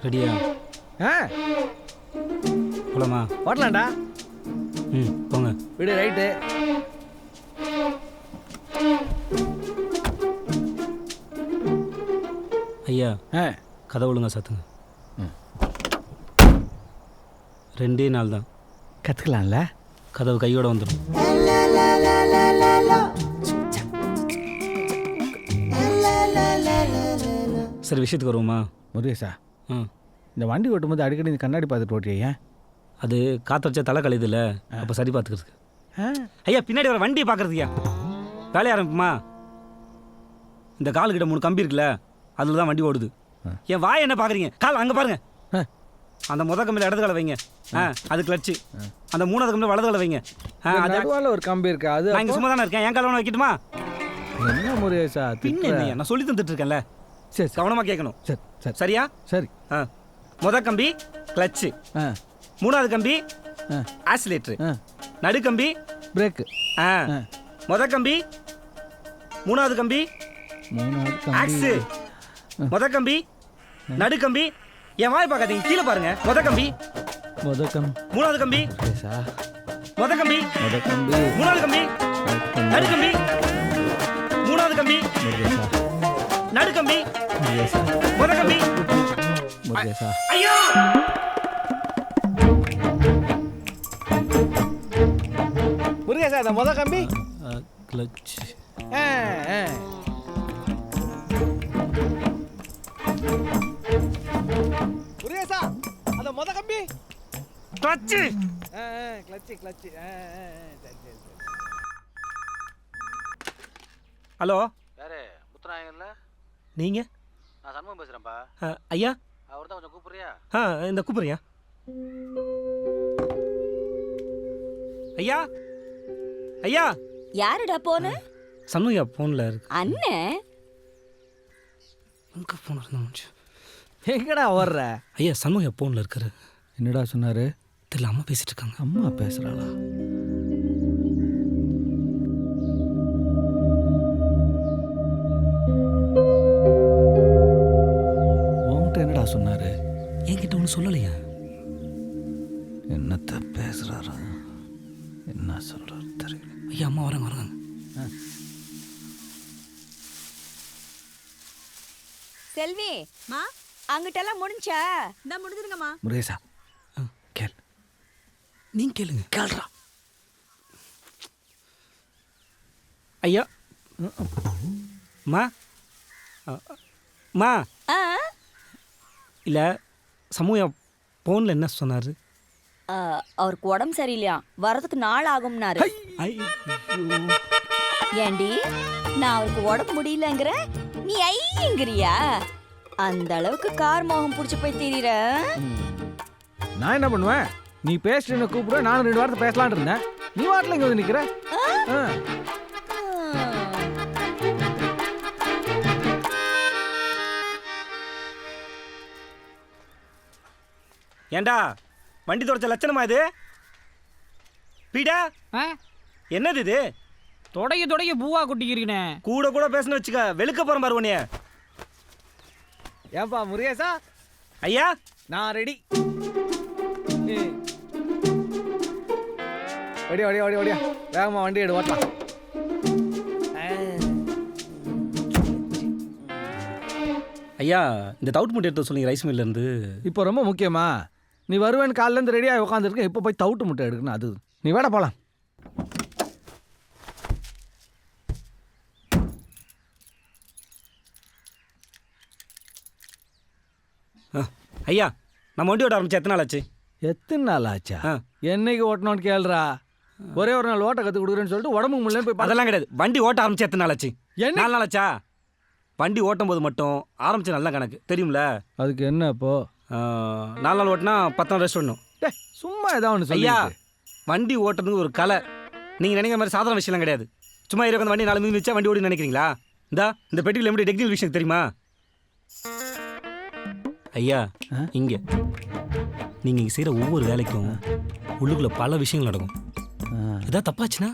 ரெடியா? ஆ போலாமா? ஓட்டலாம்டா. போங்க. விடு ரைட்டு. ஐயா கதை ஒழுங்கா சாத்துங்க. 2 நாள் தான். கற்றுக்கலாம்ல. கதவு கையோட வந்துடும். சரி விஷயத்துக்கு வருவோமா? முருகேசா, இந்த வண்டி ஓட்டும்போது அடிக்கடி இந்த கண்ணாடி பார்த்துட்டு ஓட்டியா? அது காற்று வச்சா தலை கழிதுல்ல, அப்போ சரி பார்த்துக்கிறதுக்கு. ஐயா பின்னாடி வர வண்டியை பார்க்குறதுயா. வேலையை ஆரம்பிக்குமா? இந்த காலுக்கிட்ட 3 கம்பி இருக்குல்ல, அதில் தான் வண்டி ஓடுது. என் வாய் என்ன பார்க்குறீங்க? கால் அங்கே பாருங்க. அந்த முத கம்பியில் இடது காலை வைங்க. அது கிளச்சு. அந்த 3வது கம்பியில் வலது காலை வைங்க. அதுவால ஒரு கம்பி இருக்கு. அது நான் இங்கே சும்மா தானே இருக்கேன். என் காலை வைக்கட்டுமா? என்ன முருகேசா பின்ன நான் சொல்லி தந்துட்டு இருக்கேன்ல. சரி கவனமாக கேட்கணும். சரி சரி சரியா? சரி. முத கம்பி கிளச்சு, 3வது கம்பி ஆக்சிலேட்டர், நடுக்கம்பி பிரேக்கு, முத கம்பி 3வது கம்பி ஆக்ஸ், முத கம்பி நடுக்கம்பி. என் வாய் பார்க்காதீங்க, கீழே பாருங்க. முத கம்பி 3வது கம்பி, முத கம்பி 3வது கம்பி, நடுக்கம்பி 3வது கம்பி, நடுக்கம்பி முத கம்பி. ஐயோ முருகேசா, இந்த முத கம்பி கிளச். முருகேசா, அந்த முத கம்பி கிளச். Clutch clutch. ஹலோ, யாரு? முத்துநாயகன்ல? நீங்க? நான் சண்முகம் பேசுறேன்ப்பா. ஐயா அவர் தான் கொஞ்சம் கூப்பிடுறியா? இந்த கூப்பிடுறியா? ஐயா ஐயா. யாருடா போன? சண்முகா போன்ல இருக்கு. அண்ணே எங்க போன் இருந்தா? எங்கடா ஓடுற? ஐயா சண்முகா போன்ல இருக்காரு. என்னடா சொன்னாரு? தெரியல, அம்மா பேசிட்டு இருக்காங்க. அம்மா பேசுறாளா? உன்கிட்ட என்னடா சொன்னாரு? என்கிட்ட ஒன்றும் சொல்லலையா? என்னத்த பேசுறாரு, என்ன சொல்றாரு தெரியல. ஐயா அம்மா வராங்க வராங்க. செல்வி மா, அங்கிட்டெல்லாம் முடிஞ்சா? இந்த முடிஞ்சிருங்கம்மா. முருகேசா கேள். நீங்க கேளுங்க. கேள்றா ஐயா. மா மா இல்லை, சமூக போன்ல என்ன சொன்னார்? அவருக்கு உடம்பு சரியில்லையா, வரதுக்கு நாள் ஆகும்னாரு. ஏண்டி, நான் அவருக்கு உடம்பு முடியலங்கிற நீ ஐயங்கிறியா? அந்த அளவுக்கு கார் மோகம் புடிச்சு போய் திரிற. நான் என்ன பண்ணுவேன்? நீ பேசுறேன்னு கூப்பிடுவேன். நானும் 2 வாரத்தை பேசலான் இருந்தேன். நீ வாட்டில் இங்கே வந்து நிற்கிற. ஏண்டா வண்டி தொடச்ச லட்சணமா இது? பீடா என்னது இது? தொடங்கி பூவா குட்டிக்கிறீனே. கூட கூட பேசணும் வச்சுக்க, வெளுக்க போறேன் பாரு உன்னைய. ஏன்பா முருகேசா? ஐயா நான் ரெடி. ஓடியா ஓடியா ஓடியா ஓடியா, வேகமா வண்டி எடு, ஓட்டலாம். ஐயா இந்த தவுட் முட்டை எடுத்து சொன்னீங்க ரைஸ் மில்ல இருந்து. இப்போ ரொம்ப முக்கியமா? நீ வருவேன் காலிலேருந்து ரெடியாக உட்காந்துருக்கேன். இப்போ போய் தவுட்டு முட்டை எடுக்கணும். அது நீ வேட போகலாம். ஐயா நம்ம வண்டி ஓட்ட ஆரம்பிச்சு எத்தனை நாள் ஆச்சு? எத்தனை நாள் ஆச்சா? என்னைக்கு ஓட்டணும்னு கேள்றா. ஒரே ஒரு நாள் ஓட்ட கற்றுக் கொடுக்குறேன்னு சொல்லிட்டு உடம்புக்கு முடியல போய். அதெல்லாம் கிடையாது. வண்டி ஓட்ட ஆரம்பிச்சு எத்தனை நாள் ஆச்சு? 4 நாள் ஆச்சா? வண்டி ஓட்டும் போது மட்டும் ஆரம்பிச்சு நல்ல கணக்கு தெரியும்ல. அதுக்கு என்ன இப்போ? 4 நாள் ஓட்டினா 10 நாள் ரெஸ்ட் பண்ணணும். சும்மா ஏதாவது ஒன்று ஐயா, வண்டி ஓட்டுறதுக்கு ஒரு கலை. நீங்கள் நினைக்கிற மாதிரி சாதாரண விஷயம்லாம் கிடையாது. சும்மா இருக்க வண்டி 4 மிதிச்சா வண்டி ஓடி நினைக்கிறீங்களா? இந்த பெட்டியில் எப்படி டெக்னிக்கல் விஷயம் தெரியுமா? ஐயா இங்கே நீங்கள் இங்கே செய்கிற ஒவ்வொரு வேலைக்கும் உள்ளுக்குள்ள பல விஷயங்கள் நடக்கும். ஏதாவது தப்பாச்சுன்னா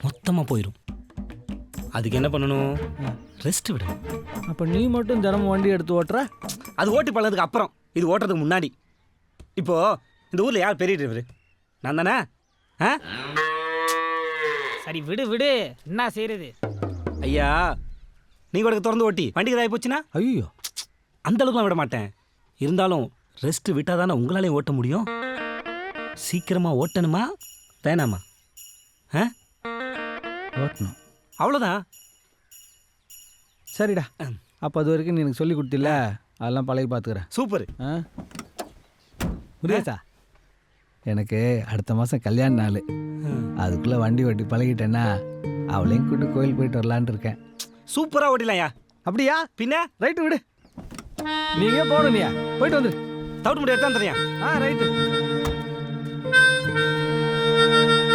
மொத்தமாக போயிடும். அதுக்கு என்ன பண்ணணும்? ரெஸ்ட் விடணும். அப்போ நீ மட்டும் தினமும் வண்டி எடுத்து ஓட்டுற? அது ஓட்டி பழதுக்கு அப்புறம் இது ஓட்டுறதுக்கு முன்னாடி. இப்போ இந்த ஊரில் யார் பெரிய டிரைவர்? நான் தானே? ஆ சரி விடு விடு, என்ன செய்யறது? ஐயா நீங்கள் உனக்கு திறந்து ஓட்டி வண்டிக்கு ஏதாவது போச்சுன்னா ஐயோ, அந்த அளவுக்குலாம் விட மாட்டேன். இருந்தாலும் ரெஸ்ட் விட்டால் தானே உங்களாலையும் ஓட்ட முடியும். சீக்கிரமாக ஓட்டணுமா வேணாமா? ஆ ஓட்டணும். அவ்வளோதான். சரிடா, அப்போ அது வரைக்கும் நீ எனக்கு சொல்லி கொடுத்தில்ல, அதெல்லாம் பழகி பார்த்துக்கிறேன். சூப்பர். ஆ முருகேசா, எனக்கு அடுத்த மாதம் கல்யாண நாள். அதுக்குள்ளே வண்டி ஓட்டி பழகிட்டேன்னா அவளையும் கூட்டு கோயில் போயிட்டு வரலான்ட்டு இருக்கேன். சூப்பராக ஓட்டிடலாம்யா. அப்படியா? பின்ன ரைட்டு விடு, நீங்கள் போகணும். நீயா போயிட்டு வந்துரு. தவிட்டு முடியாது தான் தெரியும். ஆ ரைட்டு.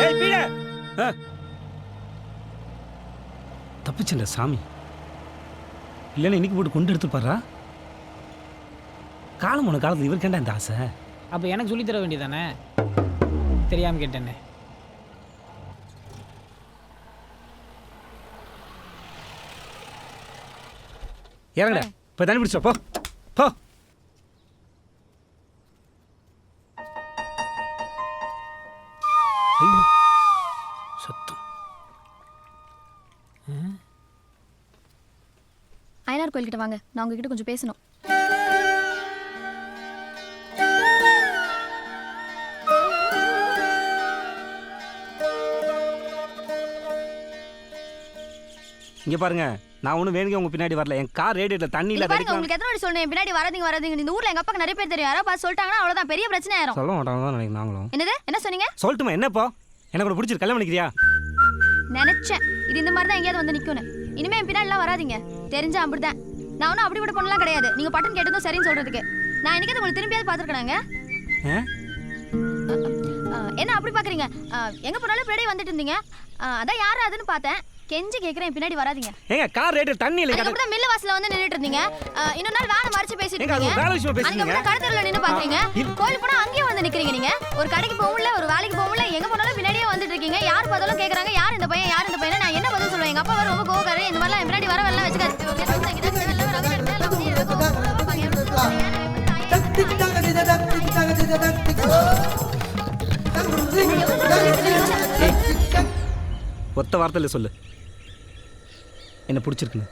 ஏய் பீட தப்பிச்சுண்ட சாமி. இல்லைன்னா இன்னைக்கு போட்டு கொண்டு எடுத்துப்பாரா? காலம் போன காலத்தில் இவர் கேண்டா இந்த ஆசை. அப்ப எனக்கு சொல்லி தர வேண்டியதானே? தெரியாம கேட்டேனே. இறங்கடா, இப்போ தண்ணி பிடிச்சோ போ போ. ஐயோ சத்தம். ஐயனார் கோயில்கிட்ட வாங்க, நான் உங்ககிட்ட கொஞ்சம் பேசணும். இங்கே பாருங்க, நான் ஒன்றும் வேணுங்க உங்க பின்னாடி வரல. என் கார் ரேடியேட்டர் தண்ணி இங்க இல்லை பாருங்க, உங்களுக்கு எத்தனை வாட்டி சொல்லணும் என் பின்னாடி வராதீங்க. இந்த ஊர்ல எங்க அப்பாக்கு நிறைய பேர் தெரியும். யாரோ பார்த்து சொல்லிட்டாங்கன்னா அவ்வளவுதான், பெரிய பிரச்சனை ஆயிரும். சொல்ல மாட்டாங்க தான் நினைக்கிறேன் நாங்களும். என்னது, என்ன சொன்னீங்க? சொல்லட்டுமா? என்னப்போ எனக்கு ஒரு பிடிச்சிருக்கு, கல்யாணம் பண்ணிக்கிறியா? நினைச்சேன் இது இந்த மாதிரி தான் எங்கேயாவது வந்து நிக்கும்னு. இனிமே என் பின்னாடி எல்லாம் வராதீங்க, தெரிஞ்சா அப்படிதான். நான் ஒன்றும் அப்படி விட பொண்ணலாம் கிடையாது. நீங்க பட்டன் கேட்டதும் சரின்னு சொல்றதுக்கு. நான் இன்னைக்கு உங்களுக்கு திரும்பியாவது பாத்துருக்கேனாங்க. என்ன அப்படி பாக்குறீங்க? எங்க போனாலும் பின்னாடி வந்துட்டு இருந்தீங்க. அதான் யாரு அதுன்னு பார்த்தேன். கெஞ்சி கேக்குறேன், பின்னாடி வராதீங்க. ஏங்க கார் ரேடியேட்டர் தண்ணி இல்லை. அதுக்கப்புறம் மில்ல வாசல்ல வந்து நின்னுட்டு இருந்தீங்க. இன்னொரு நாள் வேலை மறைச்சு பேசிட்டு ஏங்க அது இருக்கீங்க. ஒரு வேலை விஷயமா பேசுறீங்க. அதுக்கப்புறம் கடத்தெருவுல நின்னு பாக்குறீங்க. கோயில் போனா அங்கேயும் வந்து நிக்கிறீங்க. நீங்க ஒரு கடைக்கு போகல, ஒரு வேலைக்கு போகல, எங்க போனாலும் பின்னாடியே வந்துட்டு இருக்கீங்க. யார் பார்த்தாலும் கேக்குறாங்க, யார் இந்த பையன், யார் இந்த பையன். நான் என்ன பதில் சொல்லுவேன்? எங்க அப்பா வர ரொம்ப கோவக்காரரு. இந்த மாதிரிலாம் என் பின்னாடி வர வரலாம் வச்சுக்காரு. ஒத்த வார்த்தையில் சொல்லு, என்ன பிடிச்சிருக்குன்னு.